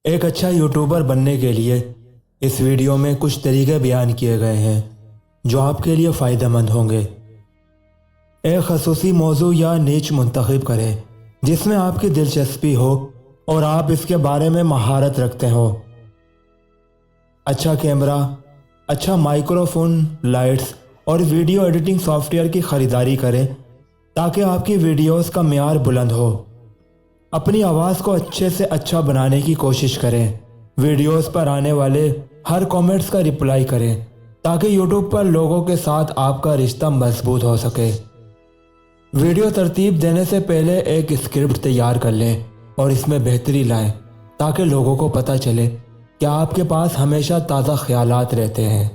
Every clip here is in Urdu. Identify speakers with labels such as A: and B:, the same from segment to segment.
A: ایک اچھا یوٹیوبر بننے کے لیے اس ویڈیو میں کچھ طریقے بیان کیے گئے ہیں جو آپ کے لیے فائدہ مند ہوں گے۔ ایک خصوصی موضوع یا نیچ منتخب کریں جس میں آپ کی دلچسپی ہو اور آپ اس کے بارے میں مہارت رکھتے ہو۔ اچھا کیمرہ، اچھا مائکرو فون، لائٹس اور ویڈیو ایڈیٹنگ سافٹ ویئر کی خریداری کریں تاکہ آپ کی ویڈیوز کا معیار بلند ہو۔ اپنی آواز کو اچھے سے اچھا بنانے کی کوشش کریں۔ ویڈیوز پر آنے والے ہر کامنٹس کا رپلائی کریں تاکہ یوٹیوب پر لوگوں کے ساتھ آپ کا رشتہ مضبوط ہو سکے۔ ویڈیو ترتیب دینے سے پہلے ایک اسکرپٹ تیار کر لیں اور اس میں بہتری لائیں تاکہ لوگوں کو پتہ چلے کہ آپ کے پاس ہمیشہ تازہ خیالات رہتے ہیں۔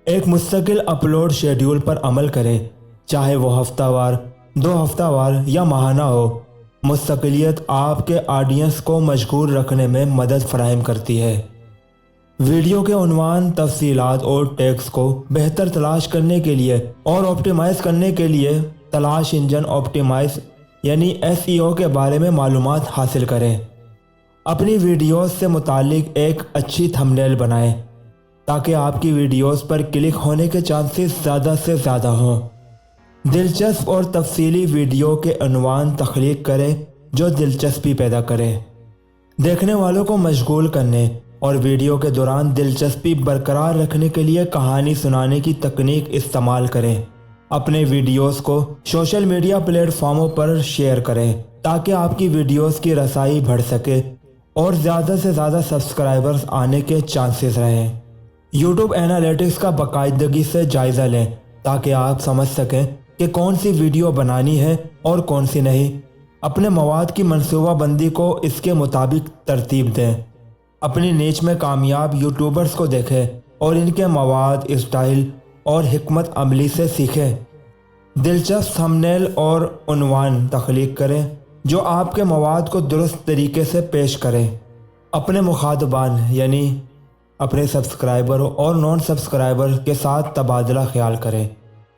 A: ایک مستقل اپلوڈ شیڈیول پر عمل کریں، چاہے وہ ہفتہ وار، 2 ہفتہ وار یا ماہانہ ہو۔ مستقلیت آپ کے آڈینس کو مشغول رکھنے میں مدد فراہم کرتی ہے۔ ویڈیو کے عنوان، تفصیلات اور ٹیگز کو بہتر تلاش کرنے کے لیے اور آپٹیمائز کرنے کے لیے تلاش انجن آپٹیمائز یعنی SEO کے بارے میں معلومات حاصل کریں۔ اپنی ویڈیوز سے متعلق ایک اچھی تھمبنیل بنائیں تاکہ آپ کی ویڈیوز پر کلک ہونے کے چانسز زیادہ سے زیادہ ہوں۔ دلچسپ اور تفصیلی ویڈیو کے عنوان تخلیق کریں جو دلچسپی پیدا کریں، دیکھنے والوں کو مشغول کرنے اور ویڈیو کے دوران دلچسپی برقرار رکھنے کے لیے کہانی سنانے کی تکنیک استعمال کریں۔ اپنے ویڈیوز کو سوشل میڈیا پلیٹ فارموں پر شیئر کریں تاکہ آپ کی ویڈیوز کی رسائی بڑھ سکے اور زیادہ سے زیادہ سبسکرائبرز آنے کے چانسز رہیں۔ یوٹیوب اینالیٹکس کا باقاعدگی سے جائزہ لیں تاکہ آپ سمجھ سکیں کہ کون سی ویڈیو بنانی ہے اور کون سی نہیں۔ اپنے مواد کی منصوبہ بندی کو اس کے مطابق ترتیب دیں۔ اپنی نیچ میں کامیاب یوٹیوبرز کو دیکھیں اور ان کے مواد، اسٹائل اور حکمت عملی سے سیکھیں۔ دلچسپ تھمبنیل اور عنوان تخلیق کریں جو آپ کے مواد کو درست طریقے سے پیش کریں۔ اپنے مخاطبان یعنی اپنے سبسکرائبر اور نان سبسکرائبر کے ساتھ تبادلہ خیال کریں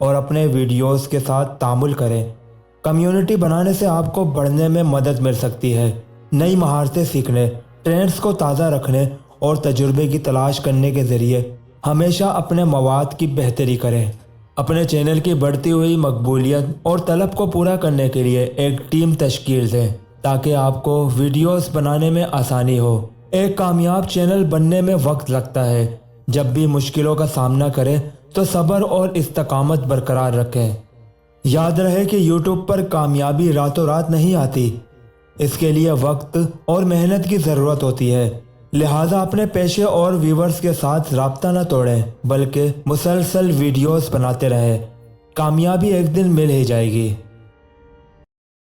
A: اور اپنے ویڈیوز کے ساتھ تعامل کریں۔ کمیونٹی بنانے سے آپ کو بڑھنے میں مدد مل سکتی ہے۔ نئی مہارتیں سیکھنے، ٹرینڈز کو تازہ رکھنے اور تجربے کی تلاش کرنے کے ذریعے ہمیشہ اپنے مواد کی بہتری کریں۔ اپنے چینل کی بڑھتی ہوئی مقبولیت اور طلب کو پورا کرنے کے لیے ایک ٹیم تشکیل دیں تاکہ آپ کو ویڈیوز بنانے میں آسانی ہو۔ ایک کامیاب چینل بننے میں وقت لگتا ہے۔ جب بھی مشکلوں کا سامنا کریں تو صبر اور استقامت برقرار رکھیں۔ یاد رہے کہ یوٹیوب پر کامیابی راتوں رات نہیں آتی، اس کے لیے وقت اور محنت کی ضرورت ہوتی ہے۔ لہٰذا اپنے پیشے اور ویورز کے ساتھ رابطہ نہ توڑیں بلکہ مسلسل ویڈیوز بناتے رہیں۔ کامیابی ایک دن مل ہی جائے گی۔